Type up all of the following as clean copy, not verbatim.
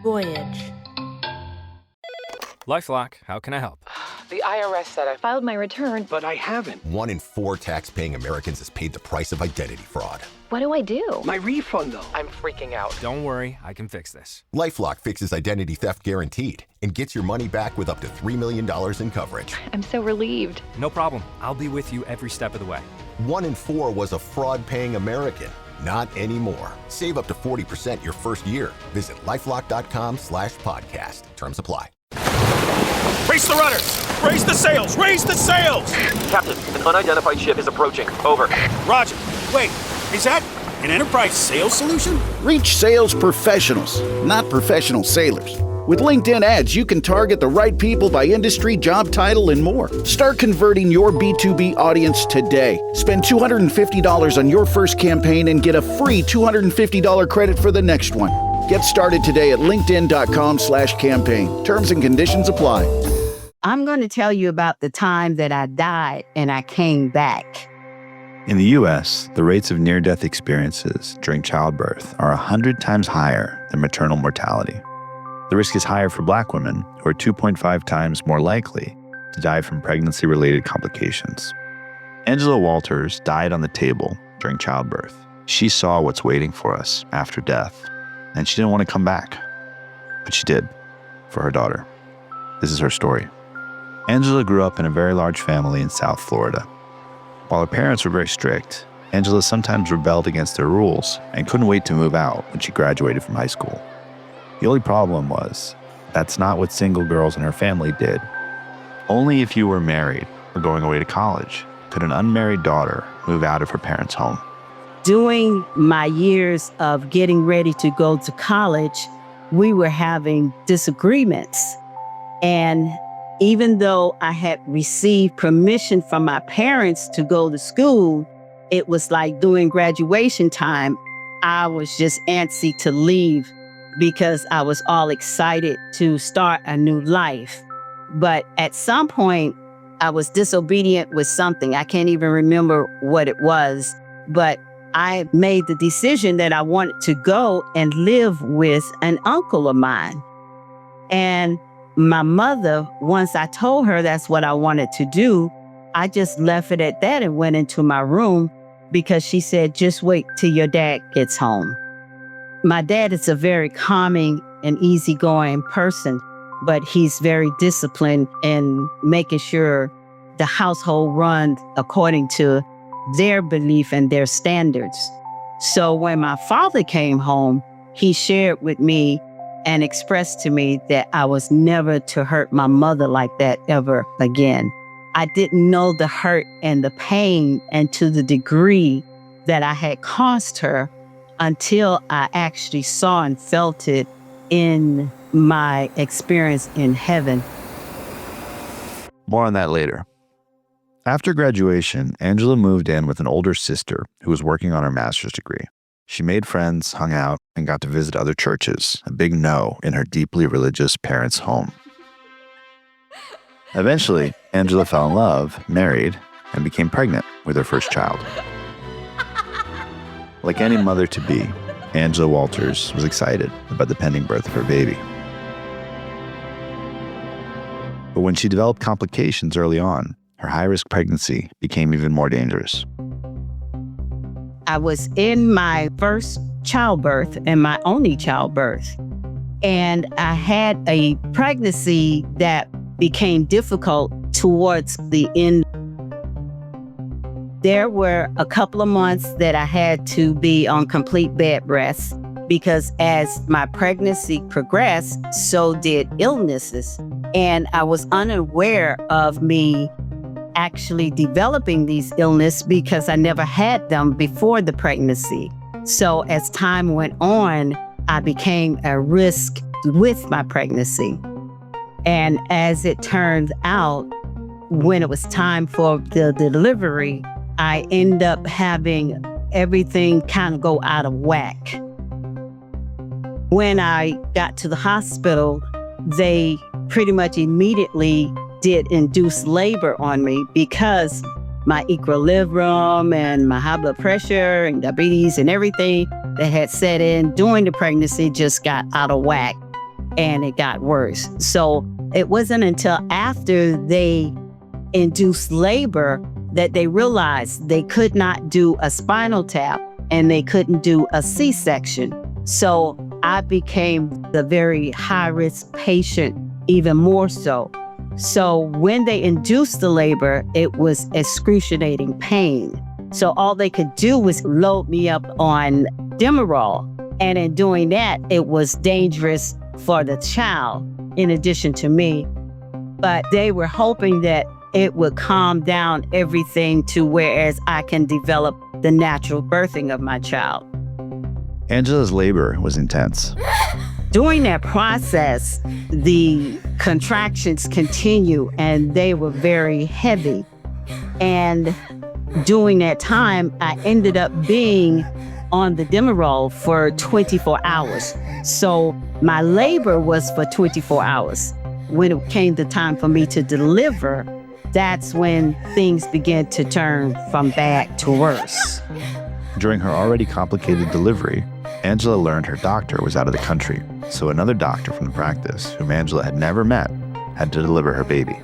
Voyage. LifeLock, how can I help? The IRS said I filed my return, But I haven't. 1 in 4 tax-paying Americans has paid the price of identity fraud. What do I do? My refund, though. I'm freaking out. Don't worry, I can fix this. LifeLock fixes identity theft guaranteed and gets your money back with up to $3 million in coverage. I'm so relieved. No problem. I'll be with you every step of the way. 1 in 4 was a fraud-paying American. Not anymore. Save up to 40% your first year. Visit LifeLock.com/podcast. Terms apply. Raise the rudders! Raise the sails! Raise the sails! Captain, an unidentified ship is approaching. Over. Roger. Wait, is that an Enterprise sales solution? Reach sales professionals, not professional sailors. With LinkedIn ads, you can target the right people by industry, job title, and more. Start converting your B2B audience today. Spend $250 on your first campaign and get a free $250 credit for the next one. Get started today at linkedin.com/campaign. Terms and conditions apply. I'm going to tell you about the time that I died and I came back. In the U.S., the rates of near-death experiences during childbirth are 100 times higher than maternal mortality. The risk is higher for Black women, who are 2.5 times more likely to die from pregnancy-related complications. Angela Walters died on the table during childbirth. She saw what's waiting for us after death, and she didn't want to come back. But she did, for her daughter. This is her story. Angela grew up in a very large family in South Florida. While her parents were very strict, Angela sometimes rebelled against their rules and couldn't wait to move out when she graduated from high school. The only problem was, that's not what single girls in her family did. Only if you were married or going away to college could an unmarried daughter move out of her parents' home. During my years of getting ready to go to college, we were having disagreements. And even though I had received permission from my parents to go to school, it was like during graduation time, I was just antsy to leave because I was all excited to start a new life. But at some point, I was disobedient with something. I can't even remember what it was, but I made the decision that I wanted to go and live with an uncle of mine. And my mother, once I told her that's what I wanted to do, I just left it at that and went into my room because she said, just wait till your dad gets home. My dad is a very calming and easygoing person, but he's very disciplined in making sure the household runs according to their belief and their standards. So when my father came home, he shared with me and expressed to me that I was never to hurt my mother like that ever again. I didn't know the hurt and the pain and to the degree that I had caused her until I actually saw and felt it in my experience in heaven. More on that later. After graduation, Angela moved in with an older sister who was working on her master's degree. She made friends, hung out, and got to visit other churches, a big no in her deeply religious parents' home. Eventually, Angela fell in love, married, and became pregnant with her first child. Like any mother-to-be, Angela Walters was excited about the pending birth of her baby. But when she developed complications early on, her high-risk pregnancy became even more dangerous. I was in my first childbirth and my only childbirth. And I had a pregnancy that became difficult towards the end. There were a couple of months that I had to be on complete bed rest because as my pregnancy progressed, so did illnesses. And I was unaware of me actually developing these illnesses because I never had them before the pregnancy. So as time went on, I became a risk with my pregnancy. And as it turned out, when it was time for the delivery, I ended up having everything kind of go out of whack. When I got to the hospital, they pretty much immediately did induced labor on me because my equilibrium and my high blood pressure and diabetes and everything that had set in during the pregnancy just got out of whack. and it got worse. So it wasn't until after they induced labor that they realized they could not do a spinal tap and they couldn't do a C-section. So I became the very high-risk patient even more so. So when they induced the labor, it was excruciating pain. So all they could do was load me up on Demerol. And in doing that, it was dangerous for the child, in addition to me. But they were hoping that it would calm down everything to whereas I can develop the natural birthing of my child. Angela's labor was intense. During that process, the contractions continue and they were very heavy. And during that time, I ended up being on the Demerol for 24 hours. So my labor was for 24 hours. When it came the time for me to deliver, that's when things began to turn from bad to worse. During her already complicated delivery, Angela learned her doctor was out of the country, so another doctor from the practice, whom Angela had never met, had to deliver her baby.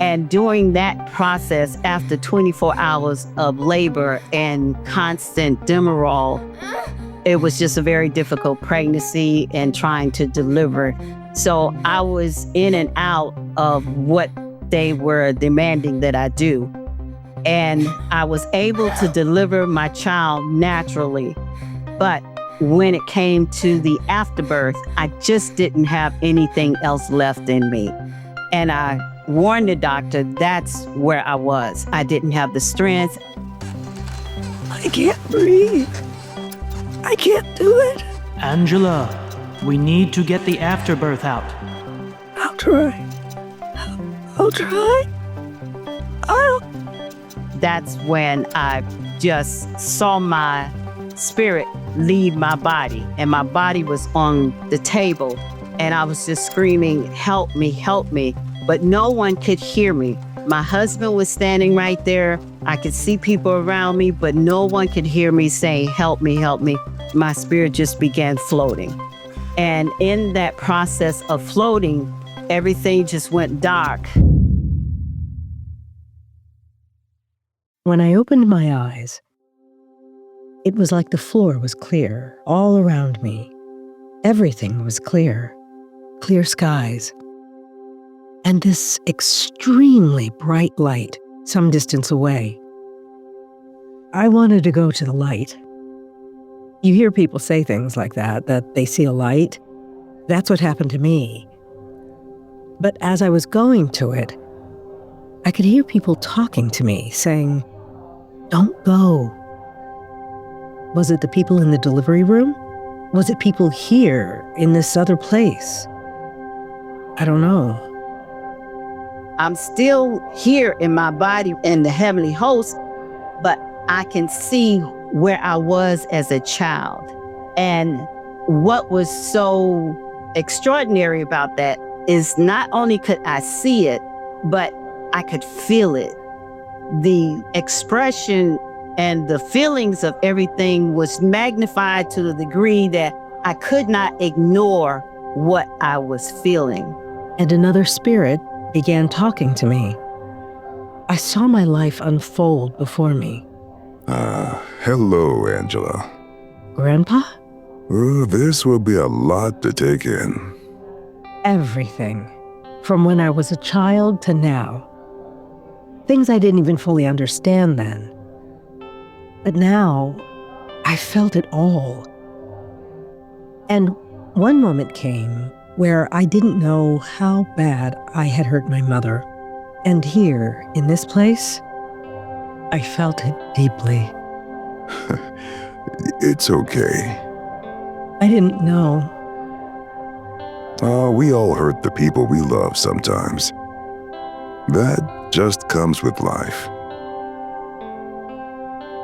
And during that process, after 24 hours of labor and constant Demerol, it was just a very difficult pregnancy and trying to deliver. So I was in and out of what they were demanding that I do. And I was able to deliver my child naturally. But when it came to the afterbirth, I just didn't have anything else left in me. And I warned the doctor that's where I was. I didn't have the strength. I can't breathe. I can't do it. Angela, we need to get the afterbirth out. I'll try. I'll try. That's when I just saw my spirit leave my body, and my body was on the table, and I was just screaming, "Help me, help me." But no one could hear me. My husband was standing right there. I could see people around me, but no one could hear me saying, "Help me, help me." My spirit just began floating. And in that process of floating, everything just went dark. When I opened my eyes, it was like the floor was clear all around me. Everything was clear. Clear skies. And this extremely bright light some distance away. I wanted to go to the light. You hear people say things like that they see a light. That's what happened to me. But as I was going to it, I could hear people talking to me, saying, "Don't go." Was it the people in the delivery room? Was it people here in this other place? I don't know. I'm still here in my body in the heavenly host, but I can see where I was as a child. And what was so extraordinary about that is not only could I see it, but I could feel it. The expression and the feelings of everything was magnified to the degree that I could not ignore what I was feeling. And another spirit began talking to me. I saw my life unfold before me. Hello, Angela. Grandpa? This will be a lot to take in. Everything. From when I was a child to now. Things I didn't even fully understand then. But now, I felt it all. And one moment came where I didn't know how bad I had hurt my mother. And here, in this place, I felt it deeply. It's okay. I didn't know. We all hurt the people we love sometimes. That just comes with life.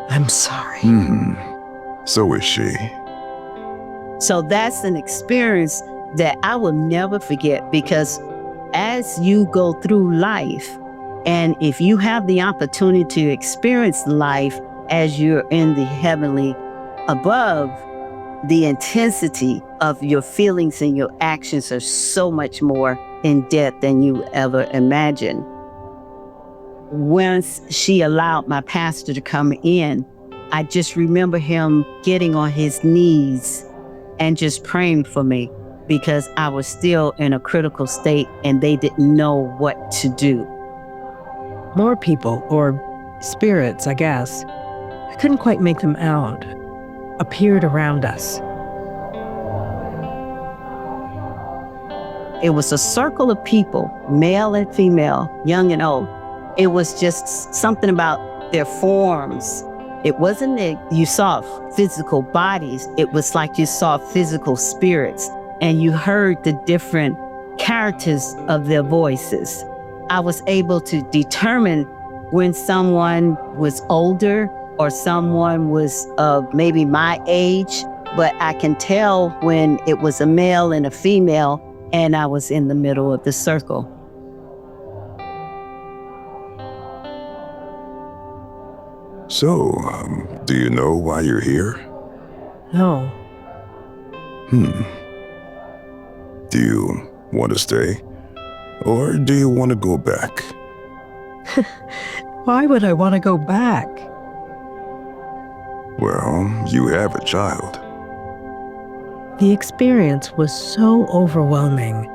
I'm sorry. So is she. So that's an experience that I will never forget, because as you go through life, and if you have the opportunity to experience life as you're in the heavenly above, the intensity of your feelings and your actions are so much more in depth than you ever imagined. Once she allowed my pastor to come in, I just remember him getting on his knees and just praying for me because I was still in a critical state and they didn't know what to do. More people, or spirits, I guess, I couldn't quite make them out, appeared around us. It was a circle of people, male and female, young and old. It was just something about their forms. It wasn't that you saw physical bodies. It was like you saw physical spirits and you heard the different characters of their voices. I was able to determine when someone was older or someone was maybe my age, but I can tell when it was a male and a female and I was in the middle of the circle. So, do you know why you're here? No. Do you want to stay? Or do you want to go back? Why would I want to go back? Well, you have a child. The experience was so overwhelming.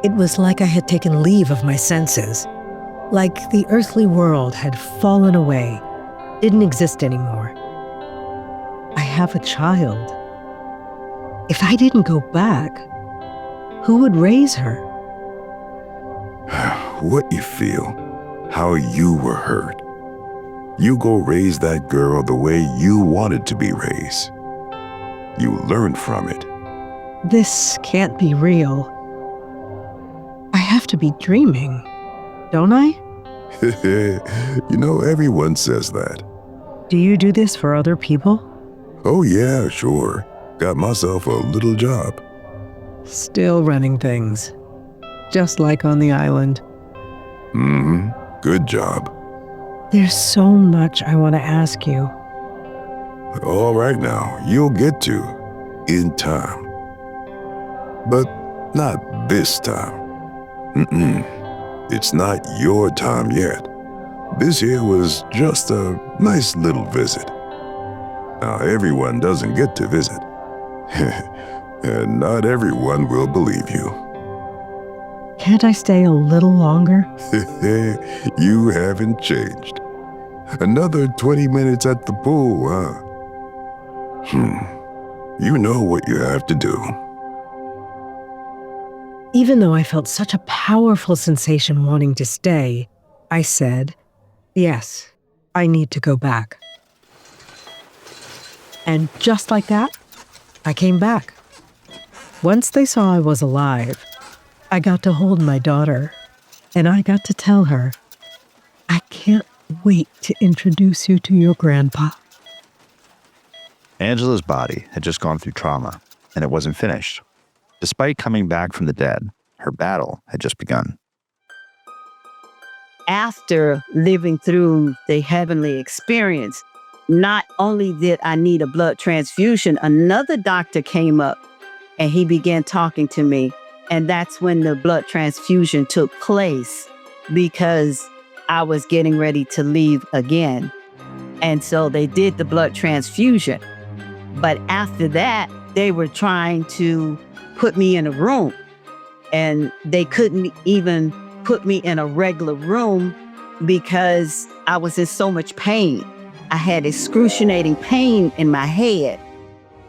It was like I had taken leave of my senses, like the earthly world had fallen away, didn't exist anymore. I have a child. If I didn't go back, who would raise her? What you feel, how you were hurt. You go raise that girl the way you wanted to be raised. You learn from it. This can't be real. I have to be dreaming, don't I? You know, everyone says that. Do you do this for other people? Oh yeah, sure. Got myself a little job. Still running things, just like on the island. Good job. There's so much I want to ask you. All right now, you'll get to, in time. But not this time. It's not your time yet. This here was just a nice little visit. Now, everyone doesn't get to visit. And not everyone will believe you. Can't I stay a little longer? You haven't changed. Another 20 minutes at the pool, huh? You know what you have to do. Even though I felt such a powerful sensation wanting to stay, I said, yes, I need to go back. And just like that, I came back. Once they saw I was alive, I got to hold my daughter, and I got to tell her, I can't wait to introduce you to your grandpa. Angela's body had just gone through trauma, and it wasn't finished. Despite coming back from the dead, her battle had just begun. After living through the heavenly experience, not only did I need a blood transfusion, another doctor came up and he began talking to me. And that's when the blood transfusion took place because I was getting ready to leave again. And so they did the blood transfusion. But after that, they were trying to put me in a room. And they couldn't even put me in a regular room because I was in so much pain. I had excruciating pain in my head.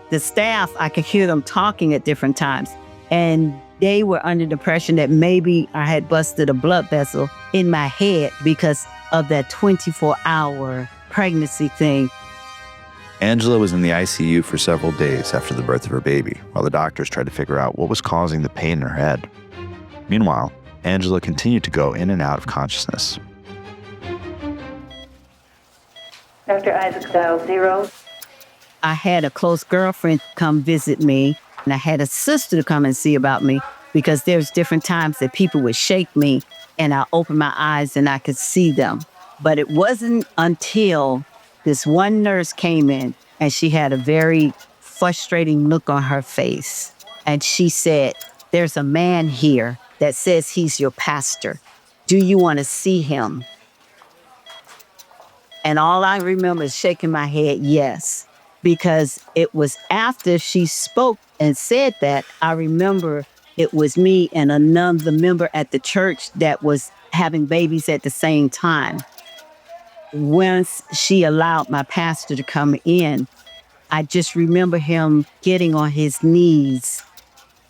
The staff, I could hear them talking at different times. And they were under the impression that maybe I had busted a blood vessel in my head because of that 24-hour pregnancy thing. Angela was in the ICU for several days after the birth of her baby, while the doctors tried to figure out what was causing the pain in her head. Meanwhile, Angela continued to go in and out of consciousness. Dr. Isaac, dial 0. I had a close girlfriend come visit me, and I had a sister to come and see about me because there's different times that people would shake me and I opened my eyes and I could see them. But it wasn't until this one nurse came in and she had a very frustrating look on her face. And she said, "There's a man here that says he's your pastor. Do you want to see him?" And all I remember is shaking my head, yes, because it was after she spoke and said that, I remember it was me and another member at the church that was having babies at the same time. Once she allowed my pastor to come in, I just remember him getting on his knees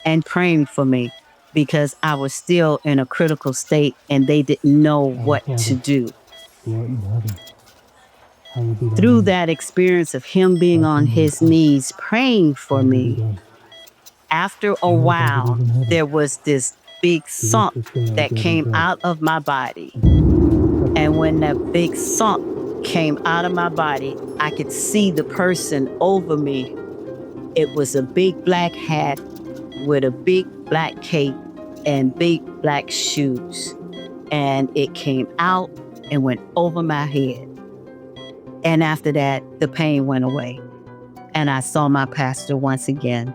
and praying for me because I was still in a critical state and they didn't know what to do. Through that experience of him being on his knees praying for me, after a while, there was this big sunk that came out of my body. And when that big sunk came out of my body, I could see the person over me. It was a big black hat with a big black cape and big black shoes. And it came out and went over my head. And after that, the pain went away. And I saw my pastor once again.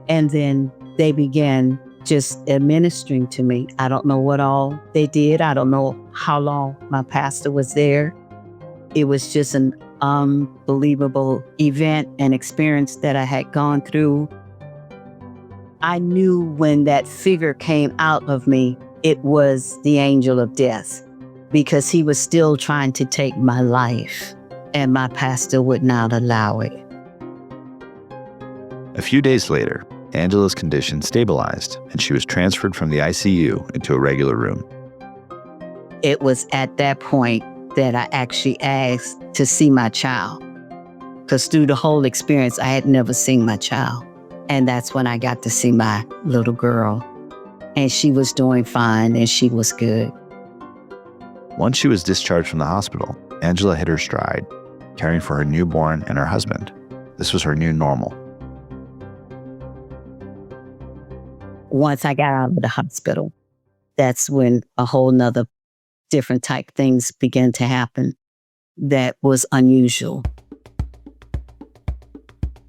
And then they began just administering to me. I don't know what all they did. I don't know how long my pastor was there. It was just an unbelievable event and experience that I had gone through. I knew when that figure came out of me, it was the angel of death, because he was still trying to take my life, and my pastor would not allow it. A few days later, Angela's condition stabilized, and she was transferred from the ICU into a regular room. It was at that point that I actually asked to see my child, because through the whole experience, I had never seen my child. And that's when I got to see my little girl. And she was doing fine, and she was good. Once she was discharged from the hospital, Angela hit her stride, caring for her newborn and her husband. This was her new normal. Once I got out of the hospital, that's when a whole nother different type things began to happen that was unusual.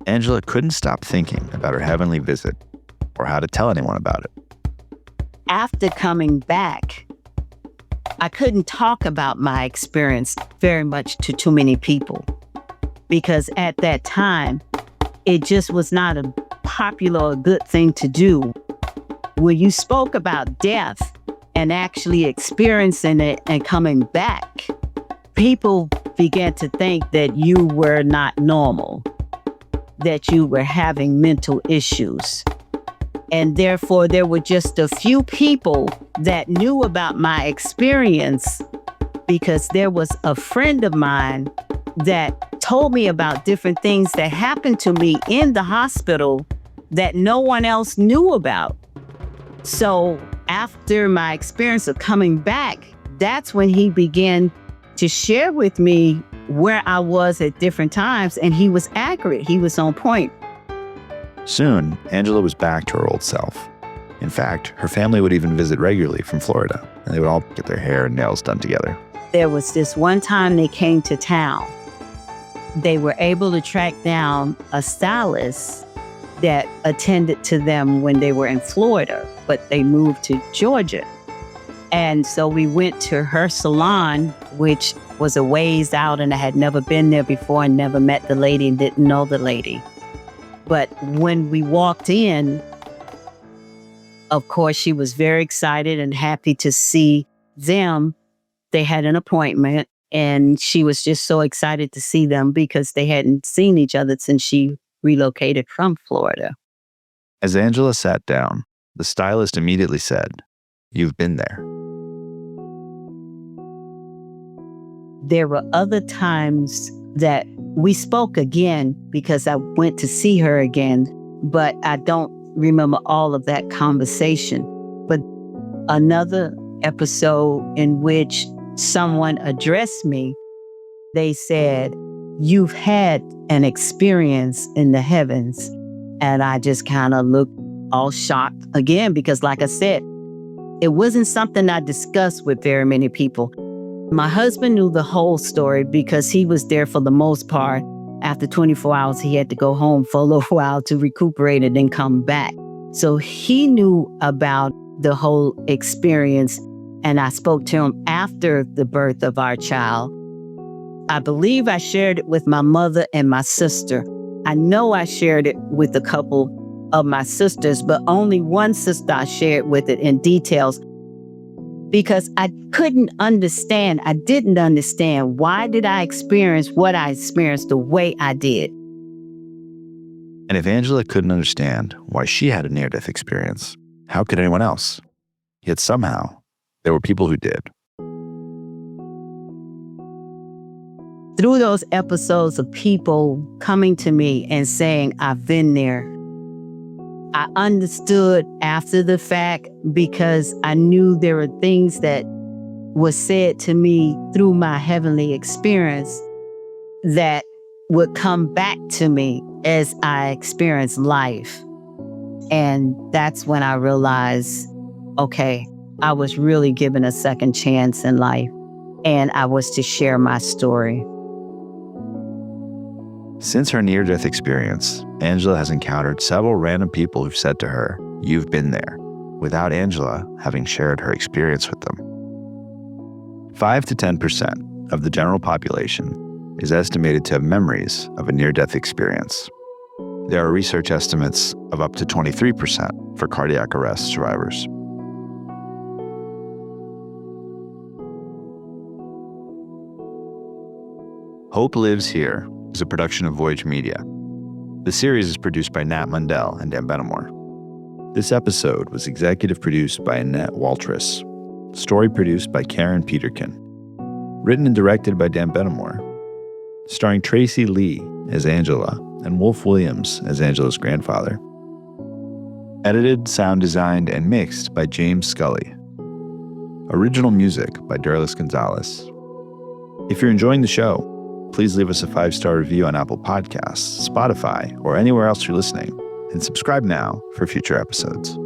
Angela couldn't stop thinking about her heavenly visit or how to tell anyone about it. After coming back, I couldn't talk about my experience very much to too many people, because at that time, it just was not a popular or good thing to do. When you spoke about death and actually experiencing it and coming back, people began to think that you were not normal, that you were having mental issues. And therefore, there were just a few people that knew about my experience, because there was a friend of mine that told me about different things that happened to me in the hospital that no one else knew about. So after my experience of coming back, that's when he began to share with me where I was at different times, and he was accurate. He was on point. Soon, Angela was back to her old self. In fact, her family would even visit regularly from Florida, and they would all get their hair and nails done together. There was this one time they came to town. They were able to track down a stylist that attended to them when they were in Florida, but they moved to Georgia. And so we went to her salon, which was a ways out, and I had never been there before and never met the lady and didn't know the lady. But when we walked in, of course, she was very excited and happy to see them. They had an appointment, and she was just so excited to see them because they hadn't seen each other since she relocated from Florida. As Angela sat down, the stylist immediately said, "You've been there." There were other times that we spoke again because I went to see her again, but I don't remember all of that conversation. But another episode in which someone addressed me, they said, "You've had an experience in the heavens." And I just kind of looked all shocked again, because like I said, it wasn't something I discussed with very many people. My husband knew the whole story because he was there for the most part, After 24 hours, he had to go home for a little while to recuperate and then come back. So he knew about the whole experience, and I spoke to him after the birth of our child. I believe I shared it with my mother and my sister. I know I shared it with a couple of my sisters, but only one sister I shared with it in details because I couldn't understand. I didn't understand why did I experience what I experienced the way I did. And if Angela couldn't understand why she had a near-death experience, how could anyone else? Yet somehow, there were people who did. Through those episodes of people coming to me and saying, I've been there, I understood after the fact because I knew there were things that was said to me through my heavenly experience that would come back to me as I experienced life. And that's when I realized, okay, I was really given a second chance in life, and I was to share my story. Since her near-death experience, Angela has encountered several random people who've said to her, "You've been there," without Angela having shared her experience with them. 5 to 10% of the general population is estimated to have memories of a near-death experience. There are research estimates of up to 23% for cardiac arrest survivors. Hope Lives Here is a production of Voyage Media. The series is produced by Nat Mundell and Dan Benamor. This episode was executive produced by Annette Waltress. Story produced by Karen Peterkin. Written and directed by Dan Benamor. Starring Tracy Lee as Angela and Wolf Williams as Angela's grandfather. Edited, sound designed, and mixed by James Scully. Original music by Derlis Gonzalez. If you're enjoying the show, please leave us a 5-star review on Apple Podcasts, Spotify, or anywhere else you're listening, and subscribe now for future episodes.